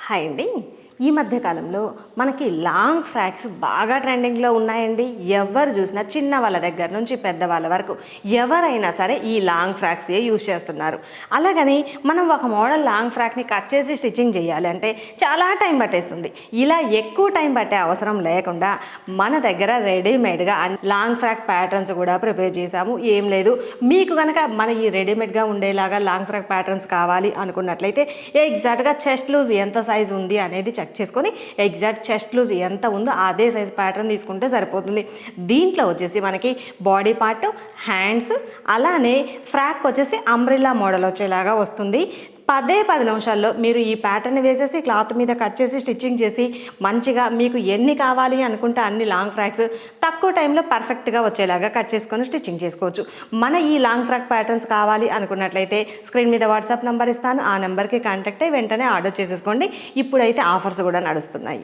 Hi అండి. ఈ మధ్య కాలంలో మనకి లాంగ్ ఫ్రాక్స్ బాగా ట్రెండింగ్లో ఉన్నాయండి. ఎవరు చూసినా చిన్న వాళ్ళ దగ్గర నుంచి పెద్దవాళ్ళ వరకు ఎవరైనా సరే ఈ లాంగ్ ఫ్రాక్సే యూజ్ చేస్తున్నారు. అలాగని మనం ఒక మోడల్ లాంగ్ ఫ్రాక్ని కట్ చేసి స్టిచ్చింగ్ చేయాలి అంటే చాలా టైం పట్టేస్తుంది. ఇలా ఎక్కువ టైం పట్టే అవసరం లేకుండా మన దగ్గర రెడీమేడ్గా లాంగ్ ఫ్రాక్ ప్యాటర్న్స్ కూడా ప్రిపేర్ చేసాము. ఏం లేదు, మీకు కనుక మన ఈ రెడీమేడ్గా ఉండేలాగా లాంగ్ ఫ్రాక్ ప్యాటర్న్స్ కావాలి అనుకున్నట్లయితే ఎగ్జాక్ట్గా చెస్ట్ లూజ్ ఎంత సైజ్ ఉంది అనేది చెక్ చేసుకొని ఎగ్జాక్ట్ చెస్ట్ లూజ్ ఎంత ఉందో అదే సైజ్ ప్యాటర్న్ తీసుకుంటే సరిపోతుంది. దీంట్లో వచ్చేసి మనకి బాడీ పార్ట్, హ్యాండ్స్, అలానే ఫ్రాక్ వచ్చేసి అంబ్రిల్లా మోడల్ వచ్చేలాగా వస్తుంది. 10 నిమిషాల్లో మీరు ఈ ప్యాటర్న్ వేసేసి క్లాత్ మీద కట్ చేసి స్టిచ్చింగ్ చేసి మంచిగా మీకు ఎన్ని కావాలి అనుకుంటే అన్ని లాంగ్ ఫ్రాక్స్ తక్కువ టైంలో పర్ఫెక్ట్గా వచ్చేలాగా కట్ చేసుకొని స్టిచ్చింగ్ చేసుకోవచ్చు. మన ఈ లాంగ్ ఫ్రాక్ ప్యాటర్న్స్ కావాలి అనుకున్నట్లయితే స్క్రీన్ మీద వాట్సాప్ నెంబర్ ఇస్తాను. ఆ నెంబర్కి కాంటాక్ట్ అయ్యి వెంటనే ఆర్డర్ చేసేసుకోండి. ఇప్పుడైతే ఆఫర్స్ కూడా నడుస్తున్నాయి.